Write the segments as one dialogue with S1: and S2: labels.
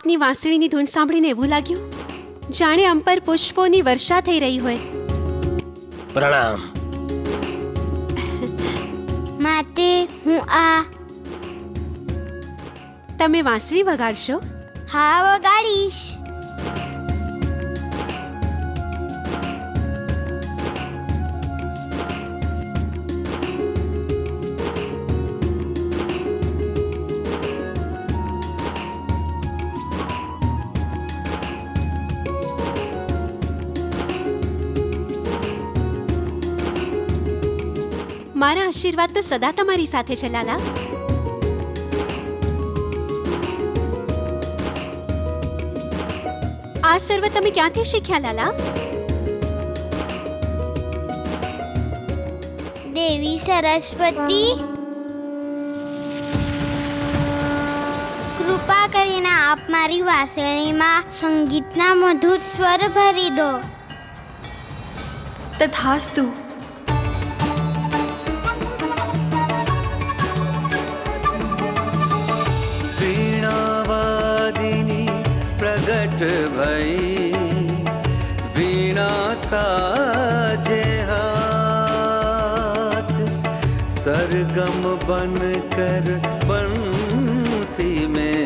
S1: આપની વાંસળીની ધૂન સાંભળીને એવું લાગ્યું જાણે અંબર પુષ્પોની વર્ષા થઈ રહી હોય.
S2: પ્રણામ.
S3: માટે હું આ
S1: તમે વાંસળી વગાડશો?
S3: હા વગાડીશ.
S1: મારા આશીર્વાદ તો સદા તમારી સાથે છે લાલા. આ સર્વ તમે ક્યાંથી શીખ્યા લાલા?
S3: દેવી સરસ્વતી, કૃપા કરીને આપ મારી વાંસળીમાં સંગીતના મધુર સ્વર ભરી દો.
S4: તથાસ્તુ.
S5: प्रगट भई वीणा साजे हाथ, सरगम बन कर बंसी में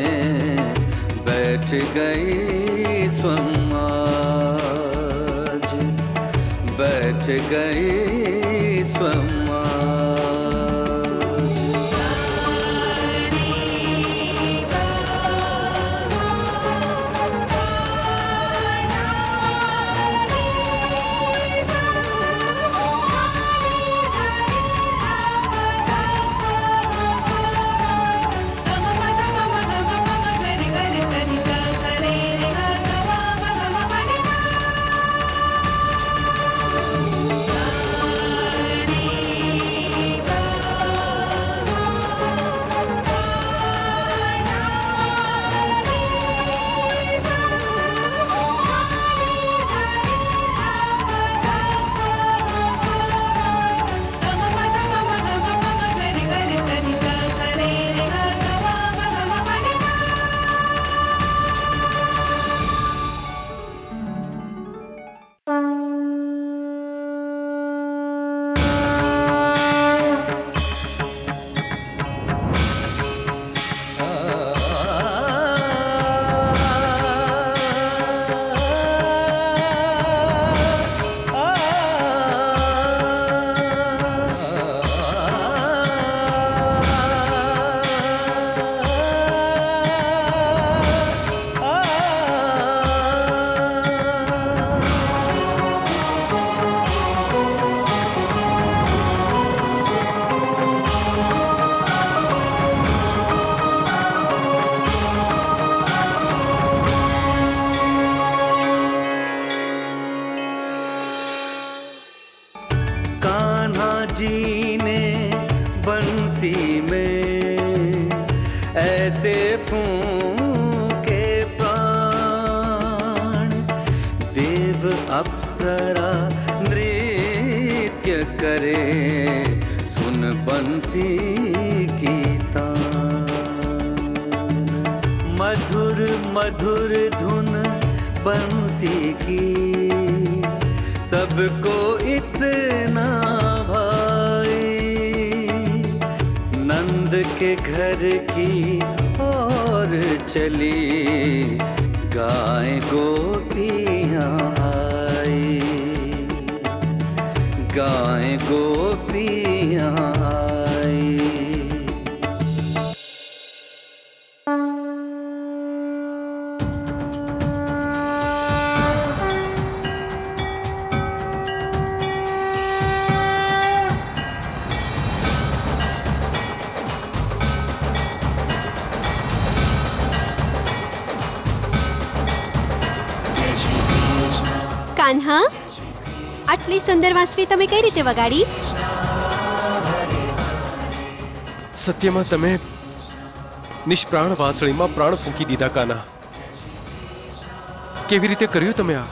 S5: बैठ गई स्वयं आज, बैठ गई स्वयं जी ने बंसी में ऐसे फूंके प्राण, देव अप्सरा नृत्य करे सुन बंसी की तान, मधुर मधुर धुन बंसी की सबको इतना नंद के घर की और चली, गाय गोपियाँ आई, गाय गोपियाँ आई.
S1: કાન્હા, આટલી સુંદર વાંસળી તમે કઈ રીતે વગાડી?
S6: સત્યમાં તમે નિષ્પ્રાણ વાંસળીમાં પ્રાણ ફૂંકી દીધા કાના. કેવી રીતે કર્યું તમે આ?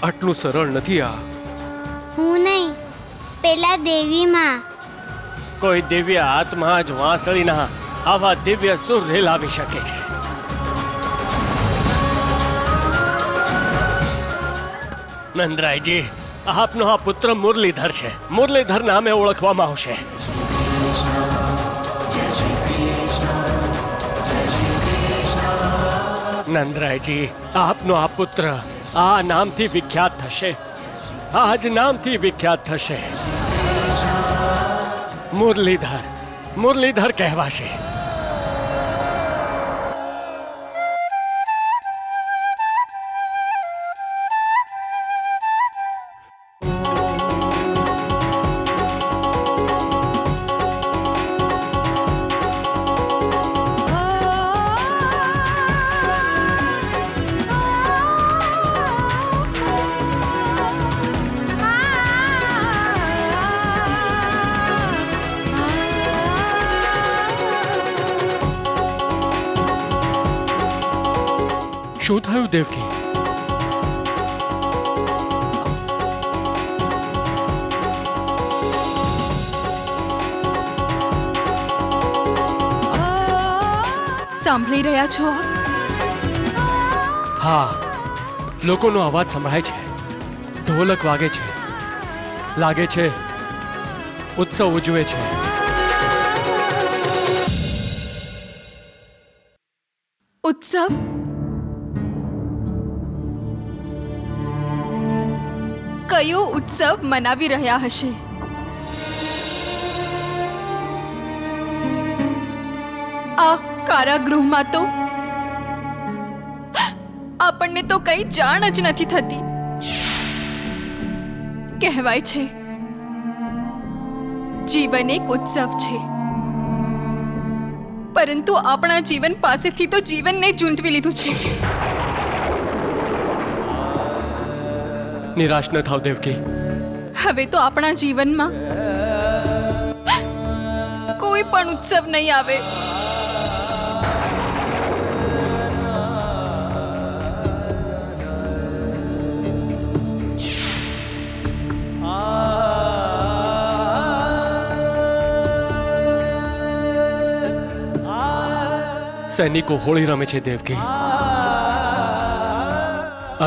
S6: આટલું સરળ નથી આ.
S3: હું નહીં, પેલા દેવીમાં.
S2: કોઈ દિવ્ય આત્મા જ વાંસળીના આવા દિવ્ય સુર રેલાવી શકે છે. નંદરાયજી, આપનો આ પુત્ર મુરલીધર છે. મુરલીધર નામે ઓળખવામાં આવશે. નંદરાયજી, આપનો આ પુત્ર આ નામથી વિખ્યાત થશે. આ જ નામથી વિખ્યાત થશે. મુરલીધર, મુરલીધર કહેવાશે.
S6: શું થયું દેવકી?
S4: સાંભળી રહ્યા છો?
S6: હા, લોકોનો અવાજ સંભળાય છે. ઢોલક વાગે છે. લાગે છે ઉત્સવ ઉજવે છે.
S4: ઉત્સવ? કયો ઉત્સવ મનાવી રહ્યા હશે? આ કારાગૃહમાં તો આપણને તો કઈ જાણ જ નથી થતી. કહેવાય છે જીવન એક ઉત્સવ છે, પરંતુ આપણા જીવન પાસેથી તો જીવનને ઝૂંટવી લીધું છે.
S6: નિરાશ ન થાવ દેવકી.
S4: હવે તો આપણા જીવનમાં કોઈ પણ ઉત્સવ નહીં આવે.
S6: સૈનિકો હોળી રમે છે દેવકી.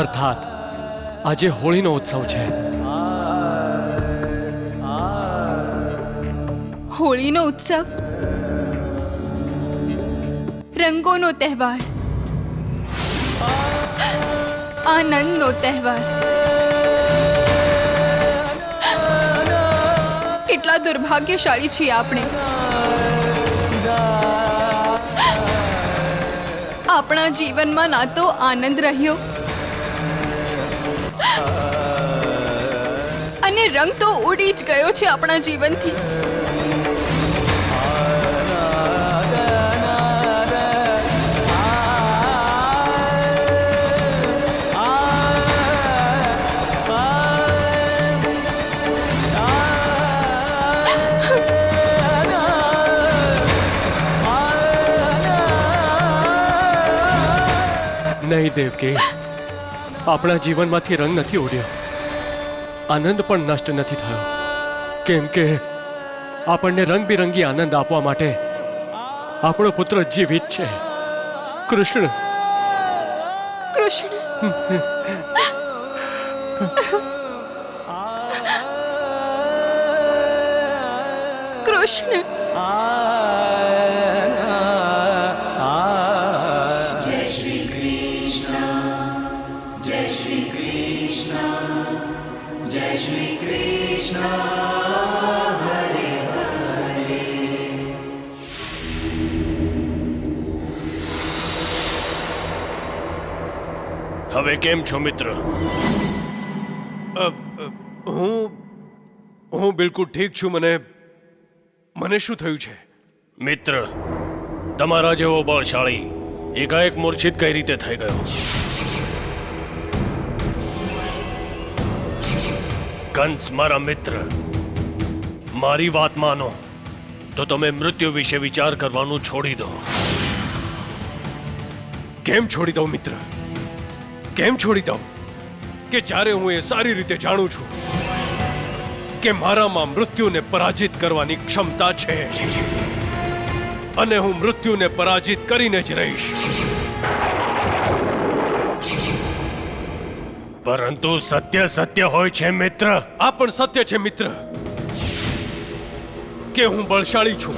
S6: અર્થાત આજે હોળીનો ઉત્સવ છે.
S4: હોળીનો ઉત્સવ, રંગોનો તહેવાર, આનંદનો તહેવાર. કેટલા દુર્ભાગ્યશાળી છીએ આપણે. આપણા જીવનમાં ના તો આનંદ રહ્યો અને રંગ તો ઉડી જ ગયો છે આપણા જીવનથી.
S6: નહીં દેવકી, આપણા જીવનમાંથી રંગ નથી ઉડ્યો, આનંદ પણ નષ્ટ નથી થયો. કેમ કે આપણને રંગબેરંગી આનંદ આપવા માટે આપણો પુત્ર જીવિત છે. કૃષ્ણ.
S4: કૃષ્ણ. કૃષ્ણ.
S2: હવે કેમ છો મિત્ર?
S6: હું બિલકુલ ઠીક છું. મને શું થયું છે?
S2: મિત્ર, તમારા જેવો બળશાળી એકાએક મૂર્છિત કઈ રીતે થઈ ગયો? કંસ મારા મિત્ર, મારી વાત માનો તો તમે મૃત્યુ વિશે વિચાર કરવાનું છોડી દો.
S6: કેમ છોડી દઉં મિત્ર? કેમ છોડી દઉં? કે જ્યારે હું એ સારી રીતે જાણું છું કે મારામાં મૃત્યુને પરાજિત કરવાની ક્ષમતા છે. અને હું મૃત્યુને પરાજિત કરીને જ રહીશ.
S2: પરંતુ સત્ય સત્ય હોય છે મિત્ર.
S6: આ પણ સત્ય છે મિત્ર કે હું બળશાળી છું,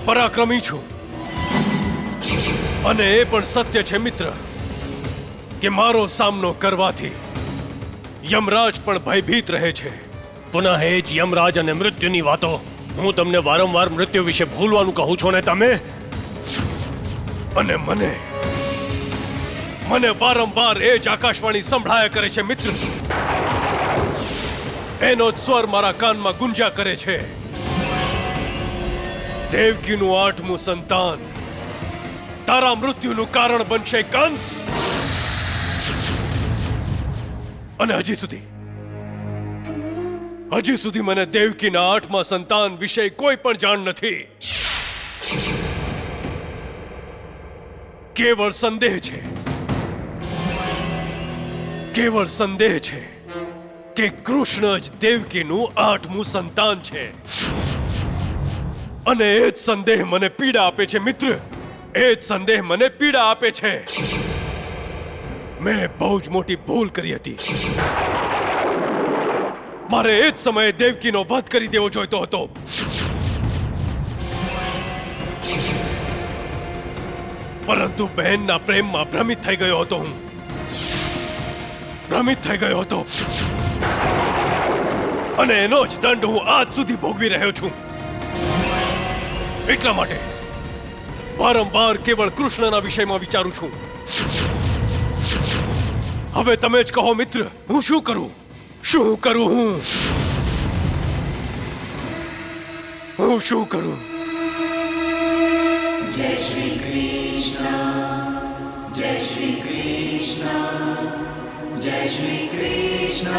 S6: પરાક્રમી છું. અને એ પણ સત્ય છે મિત્ર કે મારો સામનો કરવાથી યમરાજ પણ ભયભીત રહે છે.
S2: પુનઃ એ જ યમરાજ અને મૃત્યુની વાતો. હું તમને વારંવાર મૃત્યુ વિશે ભૂલવાનું કહું છું ને તમે.
S6: અને મને વારંવાર એ જ આકાશવાણી સંભળાયા કરે છે મિત્ર. એનો જ સ્વર મારા કાનમાં ગુંજ્યા કરે છે. દેવકીનું 8મું સંતાન તારા મૃત્યુનું કારણ બનશે કંસ. અને હજી સુધી મને દેવકીના 8મા સંતાન વિશે કોઈ પણ જાણ નથી. કેવળ સંદેહ છે કે કૃષ્ણ જ દેવકીનું 8મું સંતાન છે. અને એ જ સંદેહ મને પીડા આપે છે મિત્ર. એ જ સંદેહ મને પીડા આપે છે. મેં બહુ જ મોટી ભૂલ કરી હતી. મારે એ જ સમયે દેવકીનો વધ કરી દેવો જોઈતો હતો. પરંતુ બહેનના પ્રેમમાં ભ્રમિત થઈ ગયો હતો. અને એનો જ દંડ હું આજ સુધી ભોગવી રહ્યો છું. એટલા માટે વારંવાર કેવળ કૃષ્ણના વિષયમાં વિચારું છું. હવે તમે જ કહો મિત્ર, હું શું કરું? શું કરું?
S7: જય શ્રી કૃષ્ણ, જય શ્રી કૃષ્ણ, જય શ્રી કૃષ્ણ.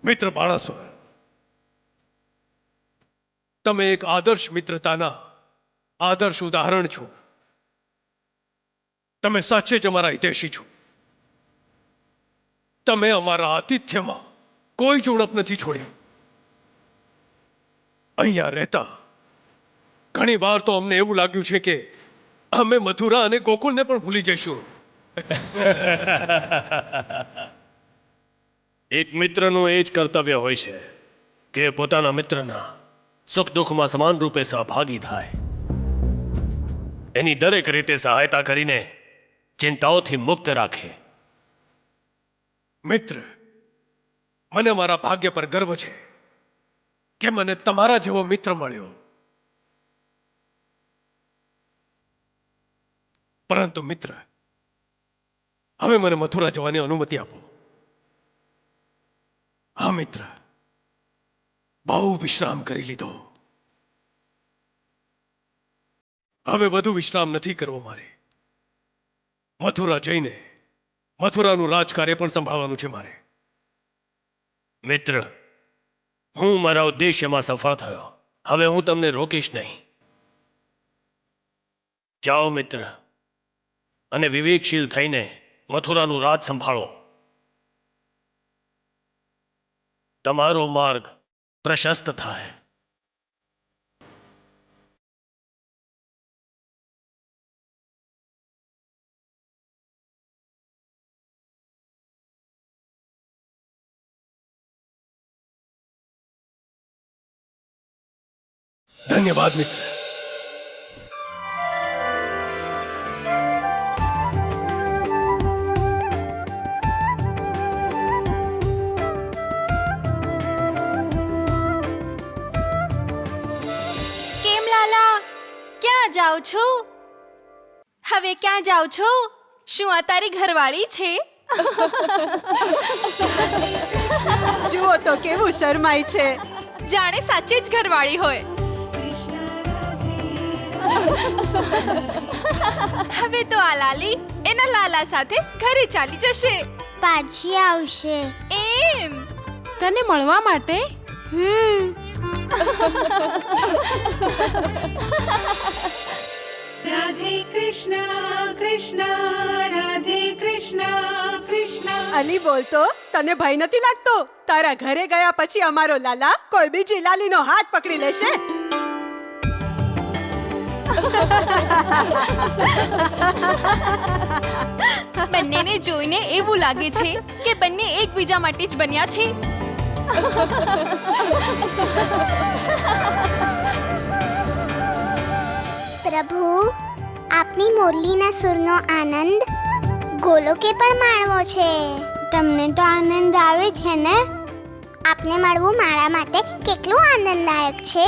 S6: મિત્ર બાણાસુર, તમે એક આદર્શ મિત્રતાના આદર્શ ઉદાહરણ છો. તમે સાચે જ અમારા હિતૈષી છો. તમે અમારા આતિથ્યમાં કોઈ જ ઉણપ નથી છોડી. અહીંયા રહેતા ઘણી વાર તો અમને એવું લાગ્યું છે કે અમે મથુરા અને ગોકુળને પણ ભૂલી જઈશું.
S2: એક મિત્રનું એ જ કર્તવ્ય હોય છે કે પોતાના મિત્રના સુખ દુઃખમાં સમાન રૂપે સહભાગી થાય. એની દરેક રીતે સહાયતા કરીને ચિંતાઓથી મુક્ત રાખે.
S6: મિત્ર, મને મારા ભાગ્ય પર ગર્વ છે કે મને તમારા જેવો મિત્ર મળ્યો. પરંતુ મિત્ર, હવે મને મથુરા જવાની અનુમતિ આપો. હા મિત્ર, બહુ વિશ્રામ કરી લીધો. હવે વધુ વિશ્રામ નથી કરવો મારે. મથુરા જઈને મથુરાનું રાજકાર્ય પણ સંભાળવાનું છે મારે.
S2: મિત્ર, હું મારા ઉદ્દેશ્યમાં સફળ થયો. હવે હું તમને રોકીશ નહીં. જાઓ મિત્ર, અને વિવેકશીલ થઈને મથુરાનું રાજ સંભાળો. તમારો માર્ગ પ્રશસ્ત થાય.
S6: ધન્યવાદ મિત્ર.
S4: કેમ લાલા, ક્યાં જાઓ છો? હવે ક્યાં જાઓ છો? શું આ તારી ઘરવાળી છે?
S1: જુઓ તો કેવું શરમાય છે.
S4: જાણે સાચે જ ઘરવાળી હોય. હવે તો આ લાલી એના લાલા સાથે ઘરે ચાલી જશે.
S3: પાછી આવશે.
S4: એમ?
S1: તને મળવા માટે?
S7: રાધે કૃષ્ણ કૃષ્ણ, રાધે કૃષ્ણ કૃષ્ણ.
S1: અલી બોલતો તને ભય નથી લાગતો? તારા ઘરે ગયા પછી અમારો લાલા કોઈ બીજી લાલીનો હાથ પકડી લેશે.
S4: બંનેને જોઈને એવું લાગે છે કે બંને એકબીજા માટે જ બન્યા છે.
S3: પ્રભુ, આપની મુરલીના સુરનો આનંદ ગોલોકે પણ માણવો છે. તમને તો આનંદ આવે છે ને? આપને મળવું મારા માટે કેટલું આનંદદાયક છે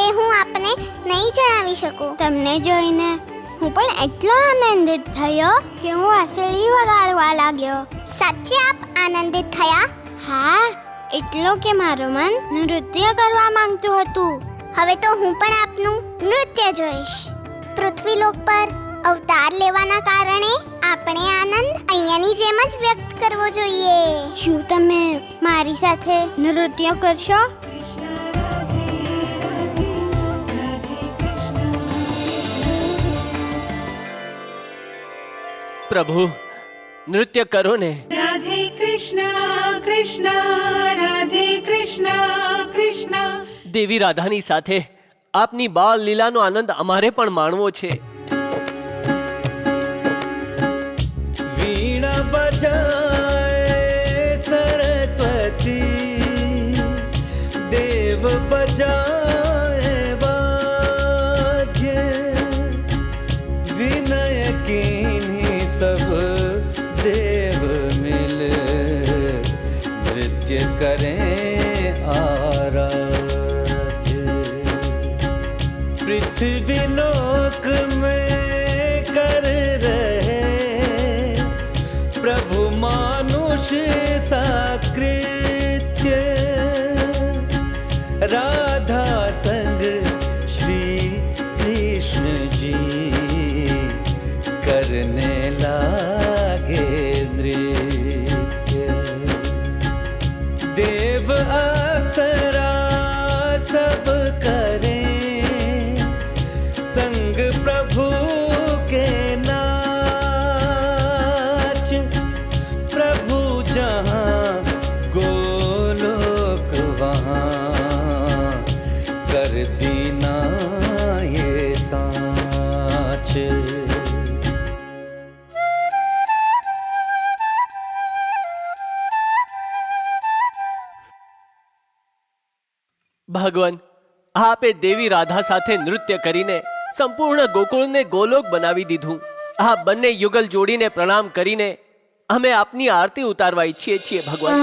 S3: એ હું આપને નહીં જણાવી શકું. તમને જોઈને હું પણ એટલો આનંદિત થયો કે હું વાંસળી વગાડવા લાગ્યો. સાચે આપ આનંદિત થયા? હા, એટલો કે મારું મન નૃત્ય કરવા માંગતું હતું. હવે તો હું પણ આપનું નૃત્ય જોઈશ. પૃથ્વીલોક પર અવતાર લેવાના કારણે આપણે આનંદ અહીંયાની જેમ જ વ્યક્ત કરવો જોઈએ. શું તમે મારી સાથે નૃત્ય કરશો?
S6: પ્રભુ, નૃત્ય કરો ને.
S7: राधे कृष्ण कृष्ण राधे कृष्ण कृष्ण.
S6: દેવી રાધાની સાથે આપની બાળ લીલાનો આનંદ અમારે પણ માણવો છે.
S5: वीणा बजाए सरस्वती, देव बजाए वाद्य, विनय कीन्ही सब देव मिल, नृत्य करें आराध्य. पृथ्वी लोक में कर रहे प्रभु मानुष साकृत्य, राधा संग श्री कृष्ण जी करने लागे नृत्य. देव अप्सरा सब करें संग प्रभु के नाच. प्रभु जहाँ गोलोक वहाँ कर दीना ये साच.
S6: ભગવાન, આપે દેવી રાધા સાથે નૃત્ય કરીને સંપૂર્ણ ગોકુળને ગોલોક બનાવી દીધું. આ બંને યુગલ જોડીને પ્રણામ કરીને અમે આપની આરતી ઉતારવા ઈચ્છીએ છીએ ભગવાન.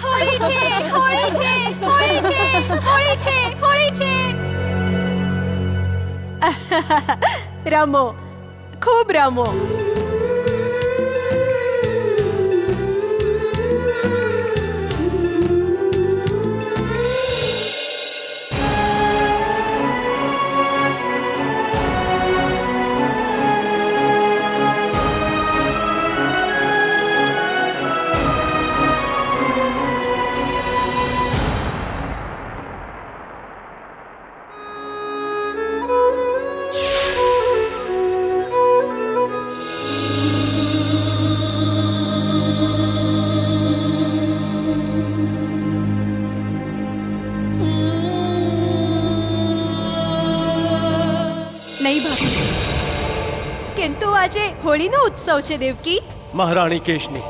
S4: હોળી છે, હોળી છે, હોળી છે, હોળી છે, હોળી છે.
S1: રમો, ખૂબ રમો.
S4: નહીં ભાભી,
S1: કિંતુ આજે હોળીનો ઉત્સવ છે દેવકી.
S6: મહારાણી કેશની,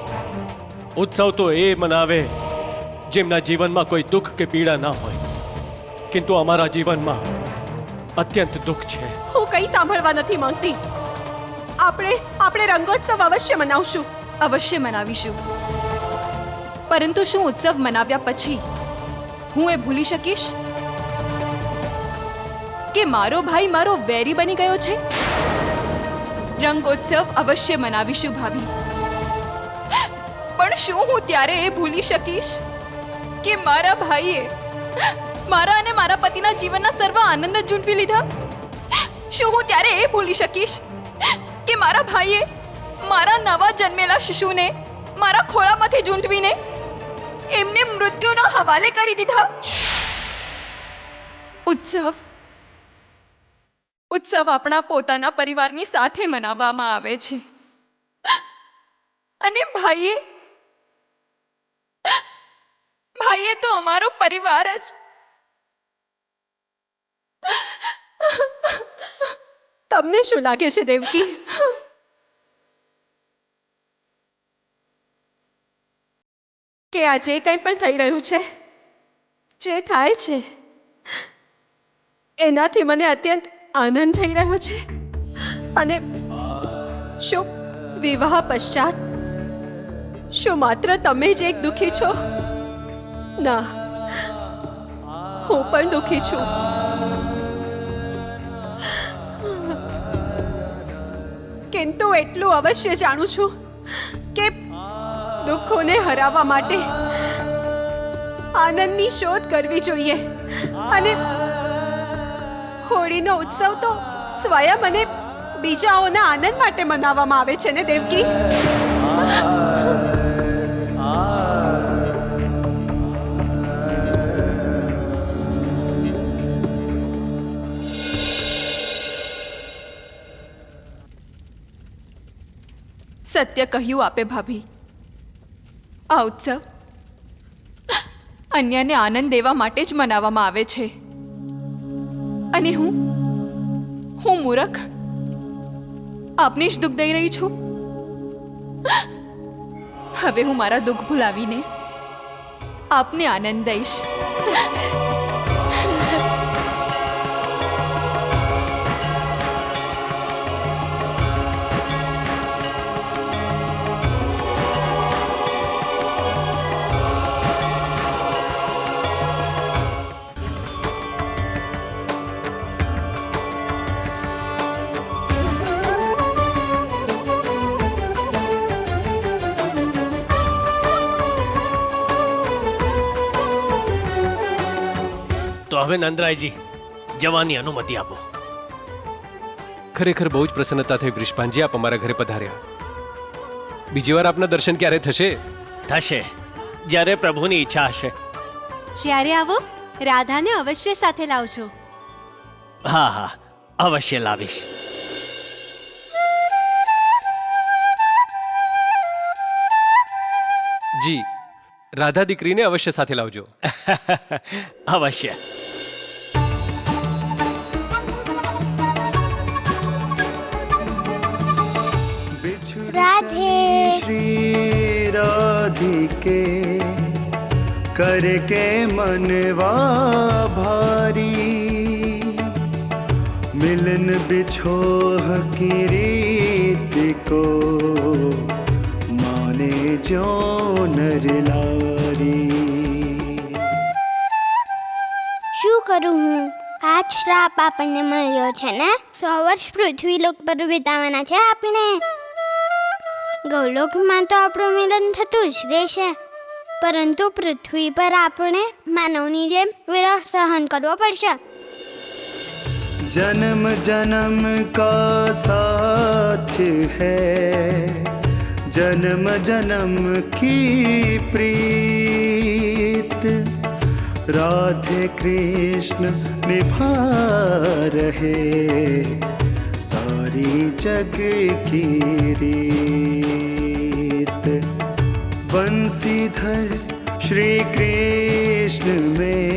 S6: ઉત્સવ તો એ મનાવે જેમના જીવનમાં કોઈ દુઃખ કે પીડા ના હોય. કિંતુ અમારા જીવનમાં અત્યંત દુઃખ છે.
S1: હું કંઈ સાંભળવા નથી માંગતી. આપણે રંગોત્સવ અવશ્ય મનાવશું.
S4: અવશ્ય મનાવીશું. પરંતુ શું ઉત્સવ મનાવ્યા પછી હું એ ભૂલી શકીશ કે મારો ભાઈ મારો વેરી બની ગયો છે? રંગોત્સવ અવશ્ય મનાવીશું ભાભી, પણ શું હું ત્યારે એ ભૂલી શકીશ કે મારા ભાઈએ મારા અને મારા પતિના જીવનના સર્વ આનંદ જ ઝૂંટવી લીધા? શું હું ત્યારે એ ભૂલી શકીશ કે મારા ભાઈએ મારા નવા જન્મેલા શિશુને મારા ખોળામાંથી ઝૂંટવીને એમને મૃત્યુના હવાલે કરી દીધા? ઉત્સવ આપણા પોતાના પરિવારની સાથે મનાવવામાં આવે છે, અને ભાઈએ તો અમારો પરિવાર જ.
S1: તમને શું લાગે છે દેવકી, કે આ જે કંઈ પણ થઈ રહ્યું છે, જે થાય છે, એનાથી મને અત્યંત આનંદ થઈ રહ્યો છે? અને શું વિવાહ પશ્ચાત શું માત્ર તમે જ એક દુઃખી છો? ના, હું પણ દુઃખી છું. કિંતુ એટલું અવશ્ય જાણું છું કે દુઃખોને હરાવવા માટે આનંદની શોધ કરવી જોઈએ. અને હોળીનો ઉત્સવ તો સ્વયં અને બીજાઓના આનંદ માટે મનાવવામાં આવે છે ને દેવકી?
S4: સત્ય કહ્યું આપે ભાભી. આ ઉત્સવ અન્યને આનંદ દેવા માટે જ મનાવવામાં આવે છે. અને હું મૂરખ આપને જ દુઃખ દઈ રહી છું. હવે હું મારા દુઃખ ભૂલાવીને આપને આનંદ દઈશ.
S2: તો હવે નંદરાયજી જવાની અનુમતિ આપો.
S6: ખરેખર બહુ જ પ્રસન્નતા થઈ વૃષભાનજી, આપ અમારા ઘરે પધાર્યા. બીજી વાર આપના દર્શન ક્યારે થશે?
S2: થશે જ્યારે પ્રભુની ઈચ્છા હશે.
S1: જ્યારે આવો રાધાને અવશ્ય સાથે લાવજો.
S2: હા હા, અવશ્ય લાવીશ.
S6: જી, રાધા દીકરીને અવશ્ય સાથે લાવજો.
S2: અવશ્ય.
S3: राधे
S5: श्री राधिके करके मनवा भारी, मिलन बिछोह की रीत को माने जो नर लारी.
S3: શું કરું હું? આ જ શ્રાપ આપણને મળ્યો છે ને. 100 વર્ષ પૃથ્વી લોક પર વિતાવાના છે આપણે. ગૌલોકમાં તો આપણું મિલન થતું જ રહેશે, પરંતુ પૃથ્વી પર આપણે માનવની જેમ વિરહ સહન કરવો પડશે.
S5: जन्म जन्म का साथ है, जन्म जन्म की प्रीत, राधे कृष्ण निभा रहे सारी जग की रीत. बंसीधर श्री कृष्ण में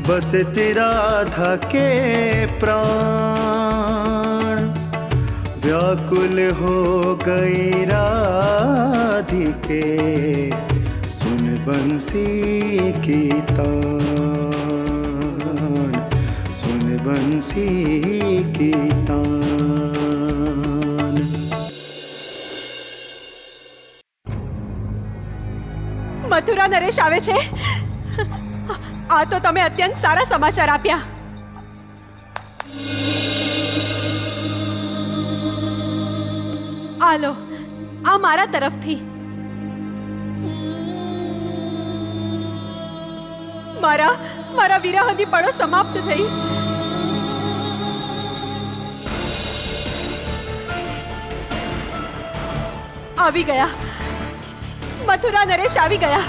S5: बसते राधा के प्राण, व्याकुल हो गई राधिके सुन बंसी की तान, सुन बंसी की तान.
S1: મથુરા નરેશ આવે છે. આ તો તમે અત્યંત સારા સમાચાર આપ્યા. આલો, આ મારા તરફથી. મારા વિરહની પળો સમાપ્ત થઈ. આવી ગયા, મથુરા નરેશ આવી ગયા.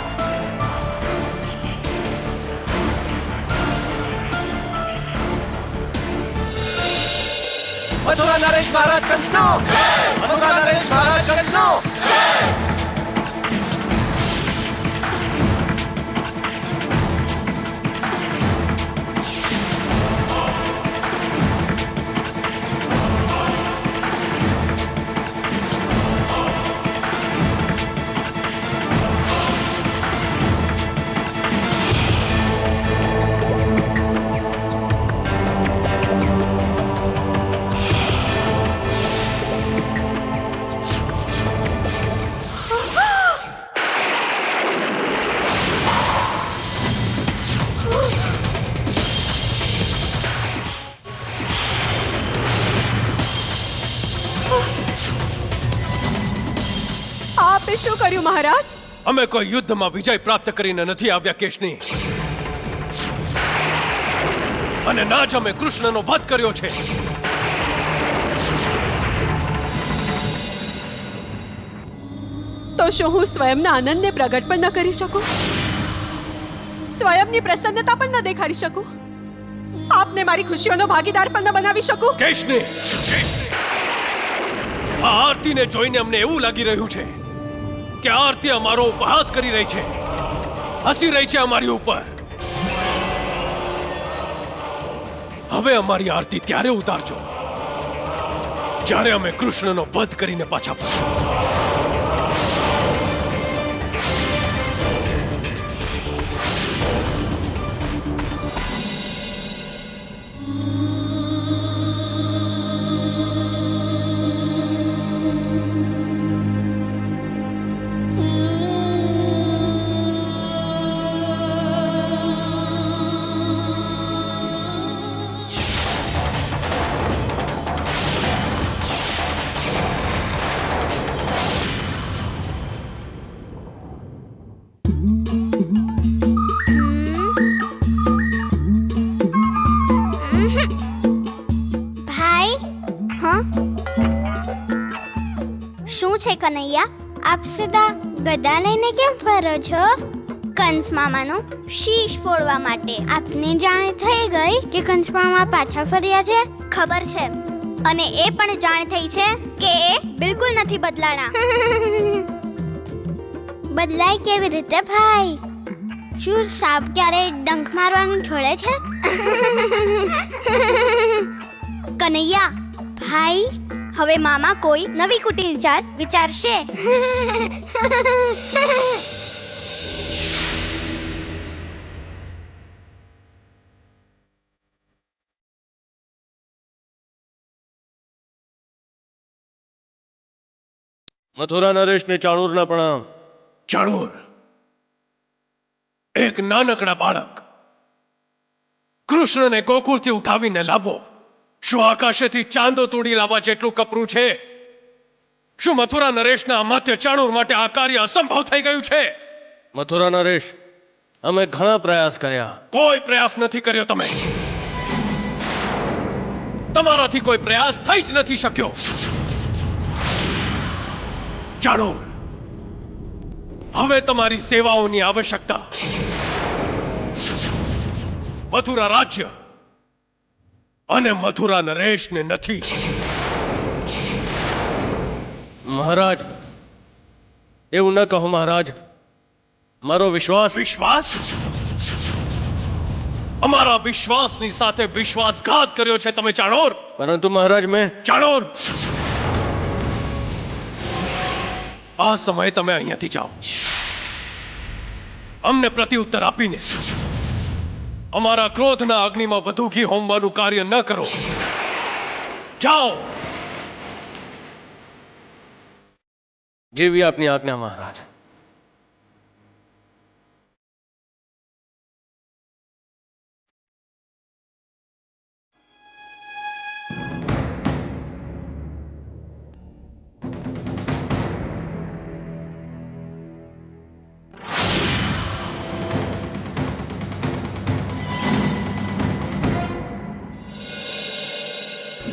S6: મથુરા નરેશ મહારાજ કંસનો મથુરા નરેશ મહારાજ કંસનો
S1: આપે શું કર્યું મહારાજ?
S6: અમે કોઈ યુદ્ધમાં વિજય પ્રાપ્ત કરીને નથી આવ્યા કેશની, અને ના જ અમે કૃષ્ણનો વધ કર્યો છે.
S1: તો શું હું સ્વયંના આનંદને પ્રગટ પણ ન કરી શકું? સ્વયંની પ્રસન્નતા પણ ન દેખાડી શકું? આપને મારી ખુશીઓનો ભાગીદાર પણ ન બનાવી શકું?
S6: કેશની, આ આરતીને જોઈને અમને એવું લાગી રહ્યું છે કે આરતી અમારો ઉપહાસ કરી રહી છે, હસી રહી છે અમારી ઉપર. હવે અમારી આરતી ત્યારે ઉતારજો જ્યારે અમે કૃષ્ણનો વધ કરીને પાછા ફરશું.
S3: શું છે કનૈયા? આપ સદા ગદા લઈને કેમ ફરો છો? કંસ મામાનું શીશ ફોડવા માટે. આપને જાણ થઈ ગઈ કે કંસ મામા પાછા ફર્યા છે? ખબર છે, અને એ પણ જાણ થઈ છે કે એ બિલકુલ નથી બદલાણા. બદલાય કેવી રીતે ભાઈ? શું સાપ ક્યારે ડંખ મારવાનું છોડે છે? કનૈયા ભાઈ, હવે મામા કોઈ નવી કુટીર જાત વિચારશે.
S2: મથુરા નરેશને ચાણૂરના પ્રણામ.
S6: ચાણૂર, એક નાનકડા બાળક કૃષ્ણને ગોકુળથી ઉઠાવીને લાવો. શું આકાશેથી ચાંદો તોડી લાવવા જેટલું કપરું છે? શું મથુરા નરેશના અમાત્ય ચાણૂર માટે આ કાર્ય અસંભવ થઈ ગયું છે?
S2: મથુરા નરેશ, અમે ઘણા પ્રયાસ કર્યા.
S6: કોઈ પ્રયાસ નથી કર્યો તમે. તમારાથી કોઈ પ્રયાસ થઈ જ નથી શક્યો. ચાણૂર, હવે તમારી સેવાઓની આવશ્યકતા મથુરા રાજ્ય અને મથુરા નરેશને નથી.
S2: મહારાજ, એવું ન કહો મહારાજ. મારો વિશ્વાસ
S6: વિશ્વાસ? અમારા વિશ્વાસની સાથે વિશ્વાસઘાત કર્યો છે તમે ચાણોર.
S2: પરંતુ મહારાજ મેં
S6: ચાણોર, આ સમયે તમે અહીંયાથી જાઓ. અમને પ્રત્યુત્તર આપીને અમારા ક્રોધના અગ્નિમાં વધુ ઘી હોમવાનું કાર્ય ન કરો. જાઓ.
S2: જેવી આપની આજ્ઞા મહારાજ.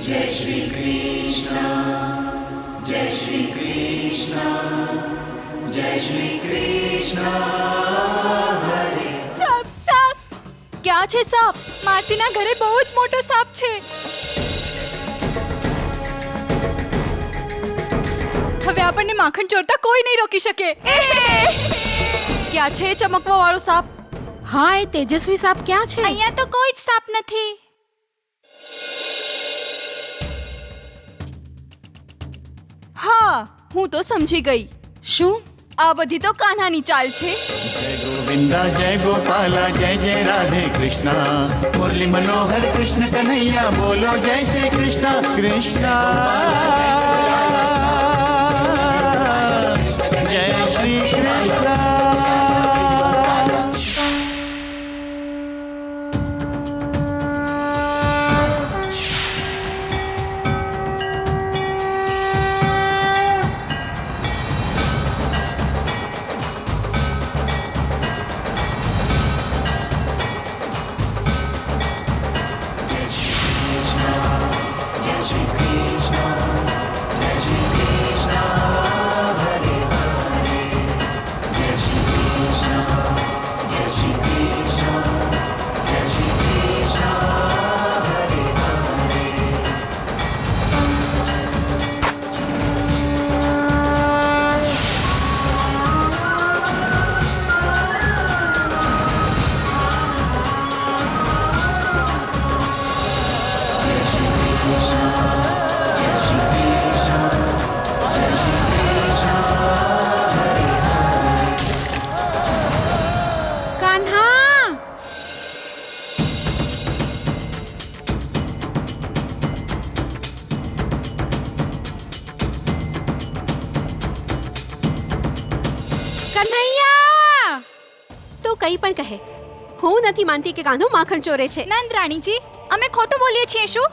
S7: जय श्री कृष्ण जय श्री कृष्ण जय श्री कृष्ण
S4: સાપ સાપ ક્યાં છે સાપ? માસીના ઘરે બહુ જ મોટો સાપ છે. હવે આપણને માખણ ચોરતા કોઈ નહીં રોકી શકે. ક્યાં છે ચમકવા વાળો સાપ?
S1: હા, એ તેજસ્વી સાપ ક્યાં છે?
S4: અહીંયા તો કોઈ જ સાપ નથી. હા, હું તો સમજી ગઈ.
S1: શું?
S4: આ બધી તો કાન્હાની ચાલ છે.
S5: जय गोविंदा जय गोपाला जय जय राधे कृष्णा मुरली मनोहर कृष्ण कन्हैया बोलो जय श्री कृष्णा कृष्णा जय श्री कृष्णा
S1: કંઈ પણ કહે, હું નથી માનતી કે કાન્હો માખણ ચોરે છે.
S4: નંદ રાણીજી, અમે ખોટું બોલીએ છીએ શું?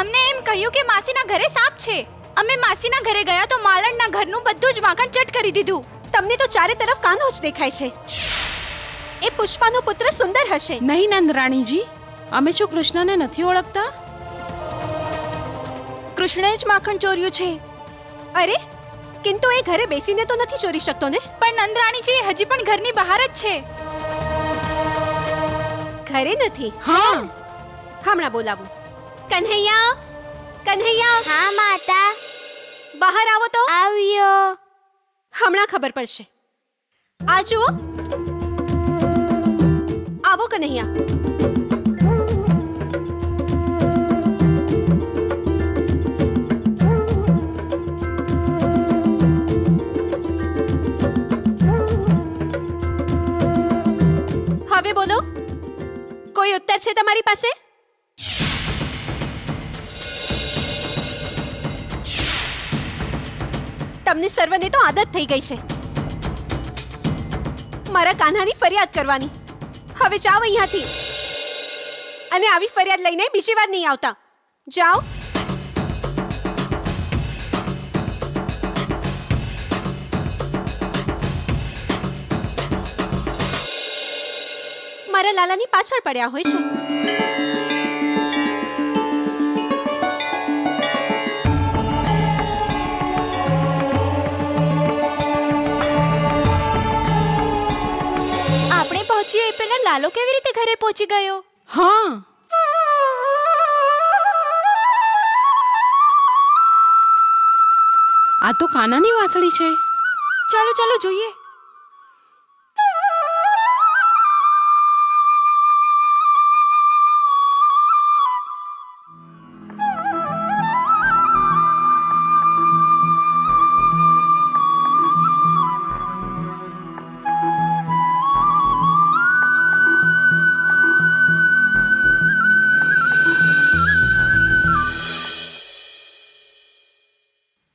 S4: અમને એમ કહ્યું કે માસીના ઘરે સાપ છે. અમે માસીના ઘરે ગયા તો માલણના ઘરનું બધું જ માખણ ચટ કરી દીધું.
S1: તમને તો ચારે તરફ કાન્હો જ દેખાય છે. એ પુષ્પાનો પુત્ર સુંદર હશે.
S8: નહીં નંદરાણીજી, અમે શું કૃષ્ણને નથી ઓળખતા?
S4: કૃષ્ણએ જ માખણ ચોર્યું છે.
S1: અરે, કિંતુ એ ઘરે બેસીને તો નથી ચોરી શકતો ને?
S4: પણ નંદરાણીજી હજી પણ ઘરની બહાર જ છે.
S1: ઘરે નથી?
S8: હા.
S1: હમણાં બોલાવું. કન્હૈયા, કન્હૈયા,
S3: હા માતા,
S1: બહાર આવો તો.
S3: આવ્યો.
S1: હમણાં ખબર પડશે. આ જુઓ. આવો કન્હૈયા. હવે બોલો, કોઈ ઉત્તર છે તમારી પાસે? તમને સર્વને તો આદત થઈ ગઈ છે મારા કાન્હાની ફરિયાદ કરવાની. હવે જાઓ અહીંયાથી, અને આવી ફરિયાદ લઈને બીજી વાર નહીં આવતા. જાઓ. મારા લાલાની પાછળ પડ્યા હોય છે.
S4: આપણે પહોંચીએ એ પહેલા લાલો કેવી રીતે ઘરે પહોંચી ગયો?
S8: હા, આ તો કાનાની વાસળી છે.
S4: ચાલો ચાલો જોઈએ.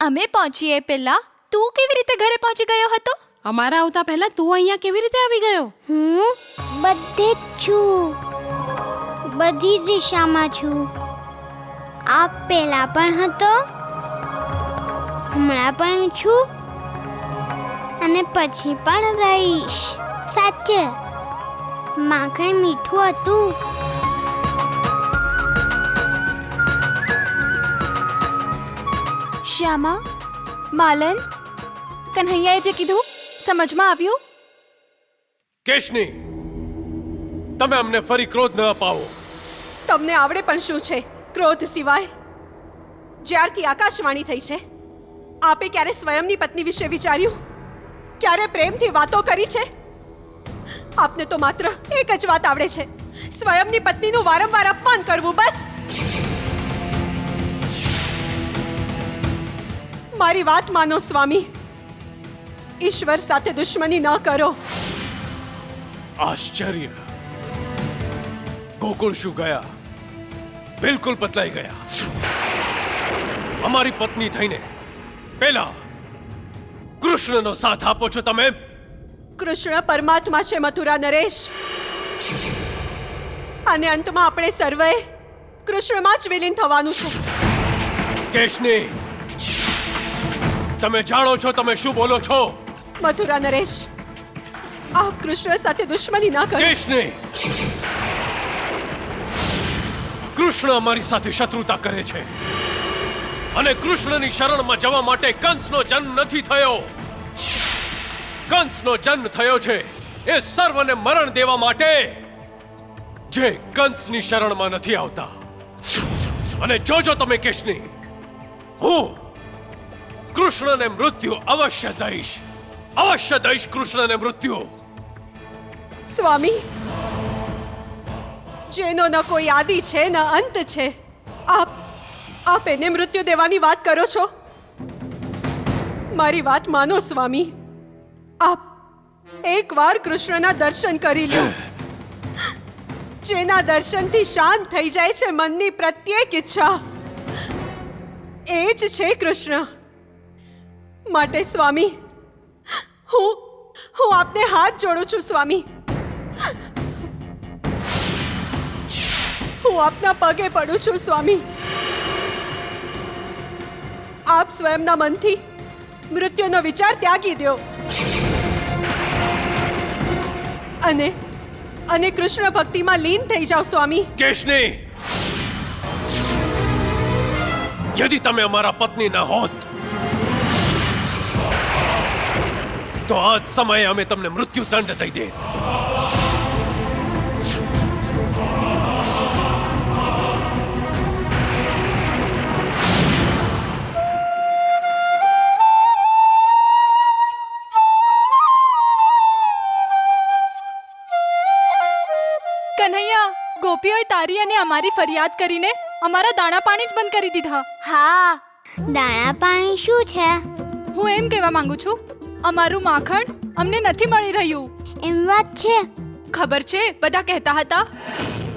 S4: અમે પહોંચીએ પહેલા તું કેવી રીતે ઘરે પહોંચી ગયો હતો?
S8: અમારા આવતા પહેલા તું અહીંયા કેવી રીતે આવી ગયો?
S3: હું બધે જ છું, બધી દિશામાં છું. આપ પહેલા પણ હતો, હમણાં પણ છું, અને પછી પણ રહીશ. સાચે માખણ મીઠું હતું.
S4: શ્યામા, માલન, કન્હૈયાએ જે કીધું સમજમાં આવ્યું?
S6: કેશની, તમે અમને ફરી ક્રોધ ન અપાવો.
S1: તમને આવડે પણ શું છે ક્રોધ સિવાય? જ્યારથી આકાશવાણી થઈ છે, આપે ક્યારે સ્વયંની પત્ની વિશે વિચાર્યું? ક્યારે પ્રેમથી વાતો કરી છે? આપને તો માત્ર એક જ વાત આવડે છે, સ્વયંની પત્નીનું વારંવાર અપમાન કરવું. બસ મારી વાત માનો સ્વામી, ઈશ્વર સાથે દુશ્મની ન કરો.
S6: આશ્ચર્ય! ગોકુળ શું ગયા? બિલકુલ બદલાઈ ગયા. અમારી પત્ની થઈને પેલા કૃષ્ણનો સાથ આપો છો તમે.
S1: કૃષ્ણ પરમાત્મા છે મથુરા નરેશ, અને અંતમાં આપણે સર્વે કૃષ્ણમાં જ વિલીન થવાનું છે.
S6: કેશની, તમે જાણો છો તમે શું બોલો છો?
S1: મથુરા નરેશ, આપ કૃષ્ણ સાથે દુશ્મની ના કરો.
S6: કેશની, કૃષ્ણ અમારી સાથે શત્રુતા કરે છે, અને કૃષ્ણની શરણમાં જવા માટે કંસનો જન્મ નથી થયો. કંસનો જન્મ થયો છે એ સર્વને મરણ દેવા માટે, જે કંસની શરણમાં નથી આવતા. અને જોજો તમે કેશની, હું કૃષ્ણને મૃત્યુ અવશ્ય દઈશ. અવશ્ય દઈશ કૃષ્ણને મૃત્યુ.
S1: સ્વામી, જેનો ન કોઈ આદિ છે ન અંત છે, આપ એને મૃત્યુ દેવાની વાત કરો છો? મારી વાત માનો સ્વામી, આપ એકવાર કૃષ્ણના દર્શન કરી લો, જેના દર્શનથી શાંત થઈ જાય છે મનની પ્રત્યેક ઈચ્છા. એ જ છે કૃષ્ણ. માટે સ્વામી, હું આપને હાથ જોડું છું સ્વામી. હું આપના પગે પડું છું સ્વામી. આપ સ્વયંના મનથી મૃત્યુનો વિચાર ત્યાગી દો, અને કૃષ્ણ ભક્તિમાં લીન થઈ જાઓ સ્વામી.
S6: કેશની, यदि તમે અમારા પત્ની ન હોત તો આજ સમયે અમે તમને મૃત્યુ દંડ દઈ દે.
S4: કન્હૈયા, ગોપીઓએ તારી અને અમારી ફરિયાદ કરીને અમારા દાણા પાણી જ બંધ કરી દીધા.
S3: હા, દાણા પાણી શું છે?
S4: હું એમ કહેવા માંગુ છું, અમારું માખણ અમને નથી મળી રહ્યું.
S3: એમ વાત છે?
S4: ખબર છે, બધા કહેતા હતા.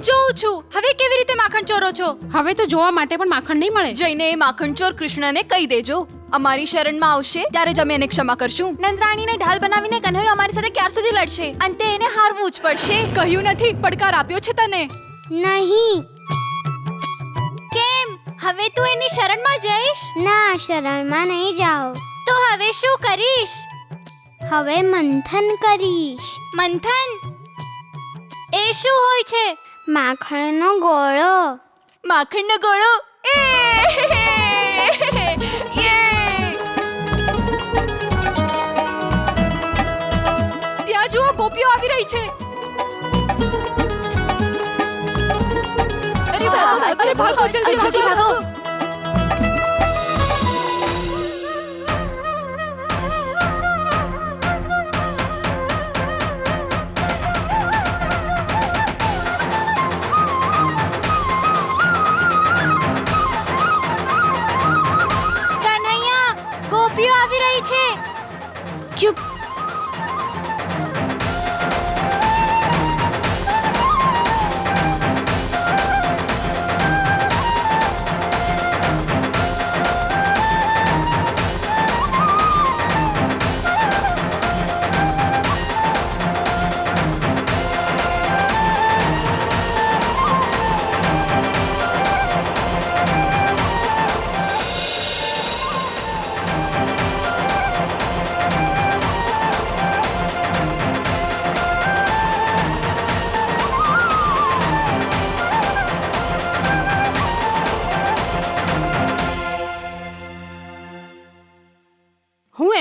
S4: જોઉં છું, હવે કેવી રીતે માખણ ચોરો છો?
S8: હવે તો જોવા માટે પણ માખણ નહીં મળે.
S4: જઈને એ માખણ ચોર કૃષ્ણને કહી દેજો. અમારી શરણમાં આવશે ત્યારે જ અમે એને ક્ષમા કરશું. નંદરાણીને ઢાલ બનાવીને કન્હૈયો અમારી સાથે ક્યાર સુધી લડશે? અંતે એને હારવું જ પડશે. કહ્યું નથી, પડકાર આપ્યો છે તને.
S3: નહીં.
S4: કેમ? હવે તું એની શરણમાં જઈશ?
S3: ના, શરણમાં નહીં જાઓ.
S4: તો હવે શું કરીશ?
S3: હવે મંથન કરીશ.
S4: મંથન? એ શું હોય છે?
S3: માખણનો ગોળો.
S4: માખણનો ગોળો? ત્યાં જુઓ, ગોપીઓ આવી રહી છે. અરે ભાગો, જલ્દી ભાગો. ગોપીઓ આવી રહી છે.
S3: ચૂપ.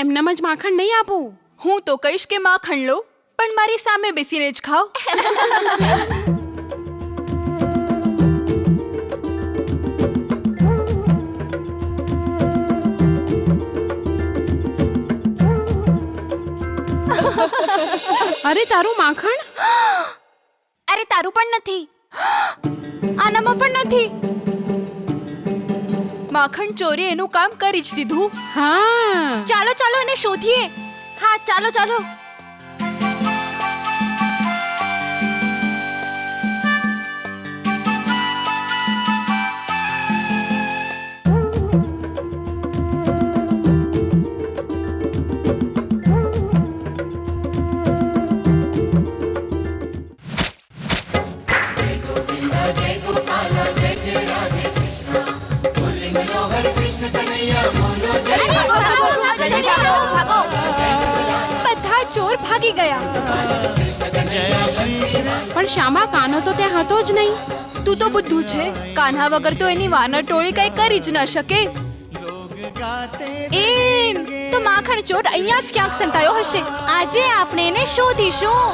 S8: એમનામ જ માખણ નહીં આપું.
S4: હું તો કહીશ કે માખણ લો, પણ મારી સામે બેસીને જ ખાઓ.
S8: અરે તારું માખણ.
S4: અરે તારું પણ નથી, આનામાં પણ નથી. માખણ ચોરી એનું કામ કરી જ દીધું.
S8: હા,
S4: ચાલો ચાલો એને શોધીએ. હા ચાલો ચાલો. બધા ચોર ભાગી ગયા.
S8: પણ શ્યામા કાનો તો ત્યાં હતો જ નહીં.
S4: તું તો બુદ્ધુ છે. કાન્હા વગર તો એની વાનર ટોળી કઈ કરી જ ન શકે. એમ તો માખણ ચોર અહીંયા જ ક્યાંક સંતાયો હશે. આજે આપણે એને શોધીશું.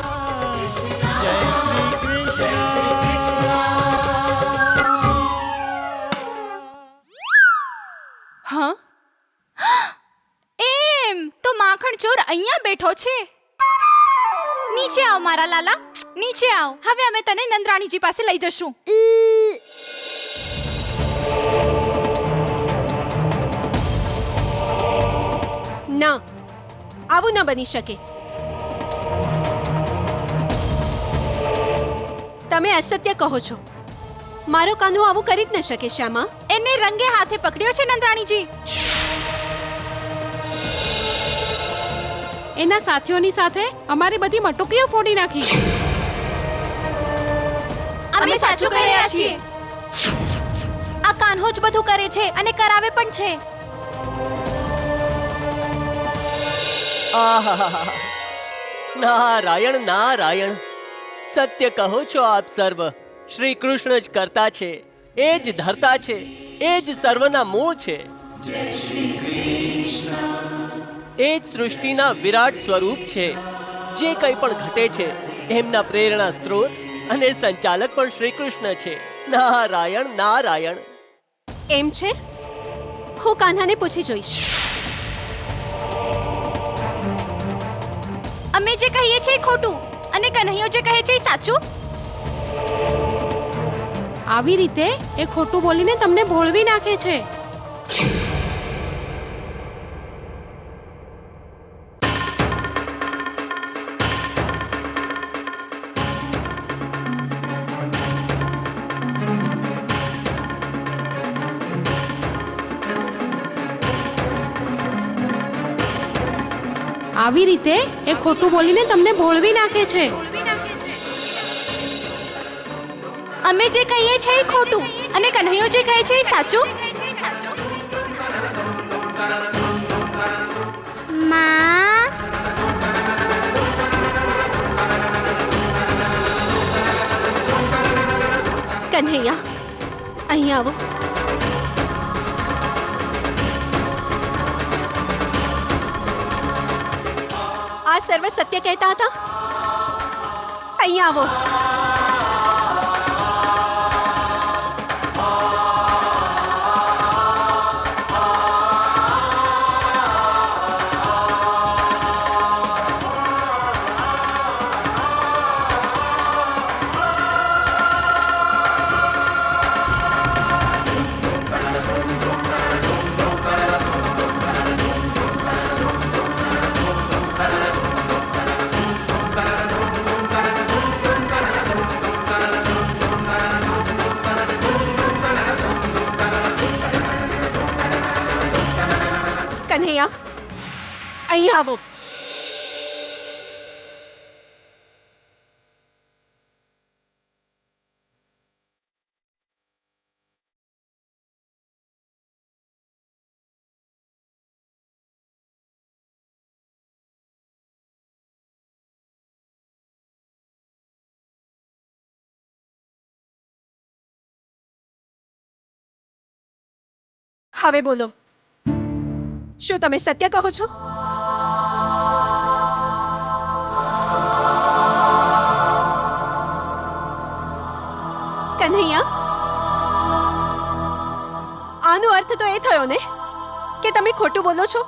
S4: હા, એમ તો માખણ ચોર અહીંયા બેઠો છે. નીચે આવ મારા લાલા, નીચે આવ. હવે અમે તને નંદરાણીજી પાસે લઈ જશું.
S1: ના, આવું ન બની શકે. તમે અસત્ય કહો છો. મારો કાનો આવું કરી જ ન શકે શ્યામા.
S4: એને રંગે હાથે પકડ્યો છે નંદરાણીજી.
S8: એના સાથીઓની સાથે અમારી બધી મટુકીઓ ફોડી નાખી.
S4: અમે સાચું કહી રહ્યા છીએ. આ કાન્હો જ બધું કરે છે અને કરાવે પણ છે.
S9: આહાહાહા. નારાયણ નારાયણ, સત્ય કહો છો આપ સર્વ. શ્રી કૃષ્ણ જ કરતા છે, એ જ ધરતા છે, એ જ સર્વના મૂળ છે. એ જ સૃષ્ટિના વિરાટ સ્વરૂપ છે. જે કંઈ પણ ઘટે છે એમના પ્રેરણા સ્ત્રોત અને સંચાલક પણ શ્રી કૃષ્ણ છે. નારાયણ નારાયણ.
S1: એમ છે? હું કાન્હાને પૂછી જોઈશ.
S4: અમે જે કહીએ છીએ એ ખોટું અને કન્હૈયો જે કહે છે એ સાચું.
S8: આવી રીતે એ ખોટું બોલીને તમને ભોળવી નાખે છે. આવી રીતે એ ખોટું બોલીને તમને ભોળવી નાખે છે.
S4: અમે જે કહીએ છીએ એ ખોટું અને કન્હૈયો જે કહે છે એ સાચું.
S3: માં,
S1: કન્હૈયા, અહીં આવો. આ સર્વ સત્ય કહેતા હતા. અહીં આવો. કન્હૈયા, અહીં આવો. હવે બોલો, શું તમે સત્ય કહો છો? કન્હૈયા આનો અર્થ તો એ થયો ને કે તમે ખોટું બોલો છો.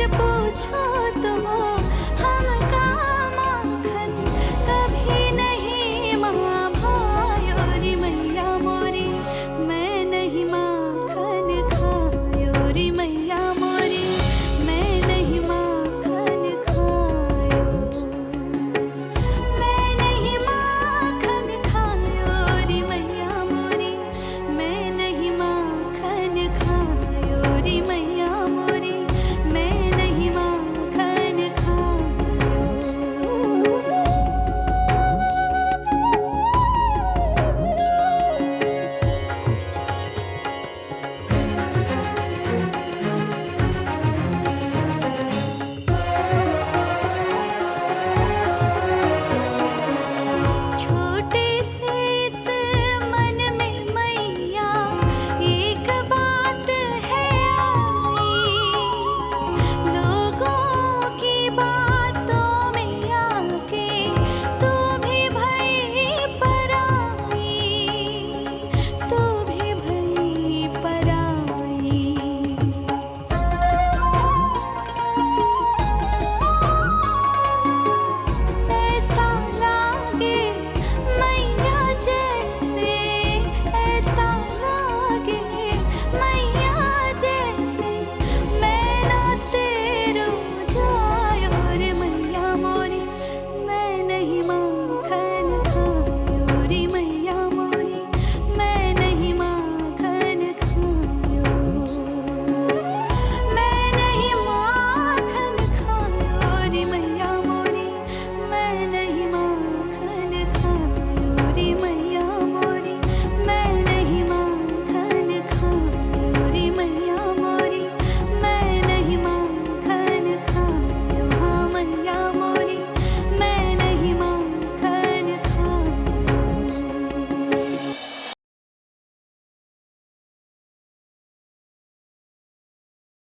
S3: पूछो तो